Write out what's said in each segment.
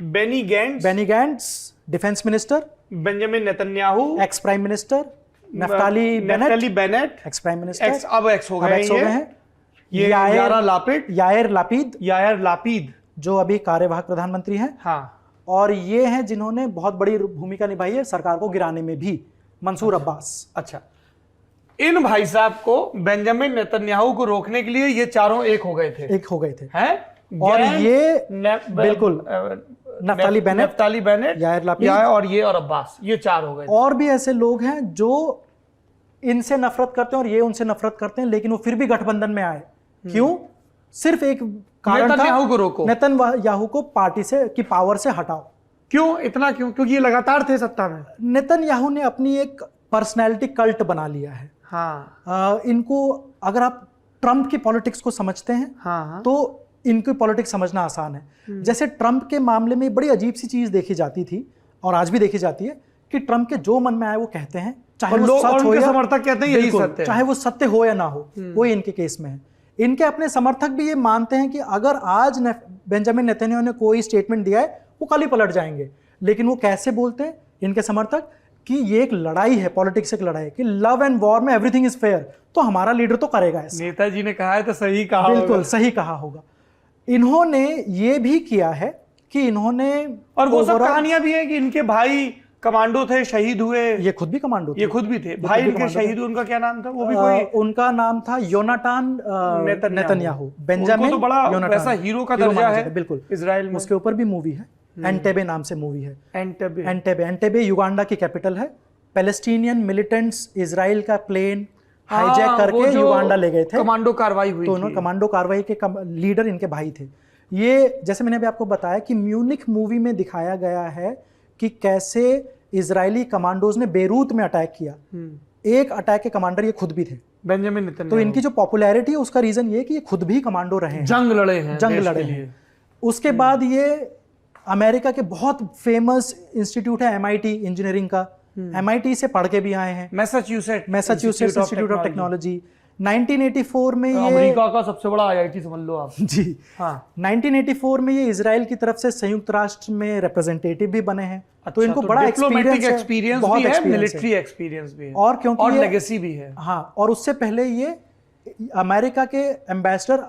Beni Gantz defence minister, Benjamin Netanyahu ex prime minister, Naftali Bennett ex prime minister, अब ex हो गए हैं, ये यायर लापिड जो अभी कार्यवाहक प्रधानमंत्री हैं। हाँ, और ये हैं जिन्होंने बहुत बड़ी भूमिका निभाई है सरकार को गिराने में भी, मंसूर अब्बास। अच्छा, इन भाई साहब को बेंजामिन नेतन्याहू को रोकने के लिए ये चारों एक हो गए थे हैं? और ये बिल्कुल नफ्ताली बेनेट, यायर लापिड और अब्बास, ये चार हो गए। और भी ऐसे लोग हैं जो इनसे नफरत करते हैं और ये उनसे नफरत करते हैं, लेकिन वो फिर भी गठबंधन में आए। क्यों? सिर्फ एक कारण था, नेतन्याहू को रोको, नेतन्याहू को पार्टी से की पावर से हटाओ। क्यों? इतना क्यों? क्योंकि ये लगातार थे सत्ता में। नेतन्याहू ने अपनी एक पर्सनैलिटी कल्ट बना लिया है। हाँ, इनको अगर आप ट्रंप की पॉलिटिक्स को समझते हैं, हाँ, तो इनकी पॉलिटिक्स समझना आसान है। जैसे ट्रंप के मामले में बड़ी अजीब सी चीज देखी जाती थी और आज भी देखी जाती है कि ट्रंप के जो मन में आए वो कहते हैं, चाहे वो सच हो या समर्थक कहते हैं यही सत्य है, चाहे वो सत्य हो या ना हो। वो इनके केस में है। इनके अपने समर्थक भी ये मानते हैं कि अगर आज बेंजामिन नेतन्याहू ने कोई स्टेटमेंट दिया है वो कल ही पलट जाएंगे। लेकिन वो कैसे बोलते हैं इनके समर्थक कि ये एक लड़ाई है, पॉलिटिक्स एक लड़ाई है, कि लव एंड वॉर में एवरीथिंग इज फेयर, तो हमारा लीडर तो करेगा ऐसा। नेताजी ने कहा है तो सही कहा, बिल्कुल सही कहा होगा। इन्होंने ये भी किया है कि इन्होंने, और वो सब कहानियां भी है कि इनके भाई कमांडो थे, शहीद हुए। ये खुद भी कमांडो थे, ये खुद भी थे भाई इनके शहीद हुए। उनका क्या नाम था? वो भी कोई, उनका नाम था योनाटान नेतन्याहू। बेंजामिन तो बड़ा वैसा हीरो का दर्जा है बिल्कुल इजराइल में। उसके ऊपर भी मूवी है, एंटेबे नाम से मूवी है। एंटेबे युगांडा की कैपिटल है। पैलेस्टीनियन मिलिटेंट्स इजराइल का प्लेन हाईजैक करके युगांडा ले गए थे, कमांडो कार्रवाई हुई थी। कमांडो कार्रवाई के लीडर इनके भाई थे। ये जैसे मैंने अभी आपको बताया कि म्यूनिख मूवी में दिखाया गया है कि कैसे इजरायली कमांडोज ने बेरूत में अटैक किया। एक अटैक के कमांडर ये खुद भी थे, बेंजामिन नेतन्याहू। तो इनकी जो पॉपुलैरिटी है उसका रीजन ये कि ये खुद भी कमांडो रहे हैं, जंग लड़े हैं। उसके बाद ये अमेरिका के बहुत फेमस इंस्टीट्यूट है MIT इंजीनियरिंग का, MIT से पढ़ के भी आए हैं। Massachusetts institute of technology. 1984 में ये अमेरिका का सबसे बड़ा IIT समझ लो आप जी। हाँ, 1984 में ये इजराइल की तरफ से संयुक्त राष्ट्र में रिप्रेजेंटेटिव भी बने हैं। तो इनको बड़ा एक्सपीरियंस भी है, मिलिट्री एक्सपीरियंस भी है, और क्योंकि लेगेसी भी है। हाँ, और उससे पहले ये अमेरिका के एम्बेसडर,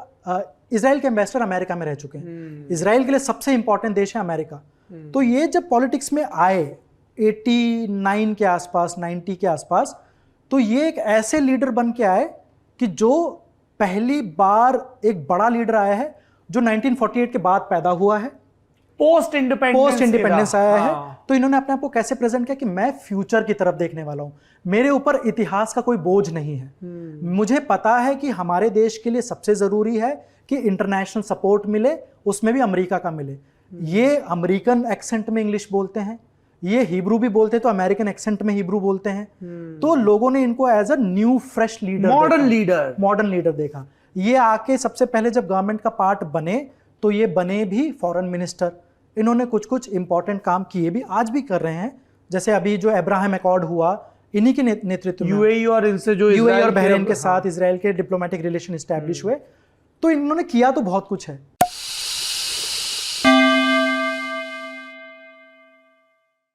इजराइल के एम्बेसडर अमेरिका में रह चुके हैं। इजराइल के लिए सबसे इंपॉर्टेंट देश है अमेरिका। तो ये जब पॉलिटिक्स में आए 89 के आसपास, 90 के आसपास, तो ये एक ऐसे लीडर बन के आए कि जो पहली बार एक बड़ा लीडर आया है जो 1948 के बाद पैदा हुआ है, पोस्ट इंडिपेंडेंस आया है। तो इन्होंने अपने आप को कैसे प्रेजेंट किया कि मैं फ्यूचर की तरफ देखने वाला हूं, मेरे ऊपर इतिहास का कोई बोझ नहीं है। मुझे पता है कि हमारे देश के लिए सबसे जरूरी है कि इंटरनेशनल सपोर्ट मिले, उसमें भी अमेरिका का मिले। ये अमेरिकन एक्सेंट में इंग्लिश बोलते हैं, ये हिब्रू भी बोलते हैं तो अमेरिकन एक्सेंट में हिब्रू बोलते हैं। तो लोगों ने इनको as a new fresh leader, modern leader देखा। ये आके सबसे पहले जब गवर्नमेंट का पार्ट बने तो ये बने भी फॉरेन मिनिस्टर। इन्होंने कुछ इंपॉर्टेंट काम किए भी, आज भी कर रहे हैं। जैसे अभी जो अब्राहम अकॉर्ड हुआ, इन्हीं के नेतृत्व में यूएई और इनसे जो यूएई और बहरीन के साथ इजराइल के डिप्लोमेटिक रिलेशन एस्टैब्लिश हुए। तो इन्होंने किया तो बहुत कुछ है,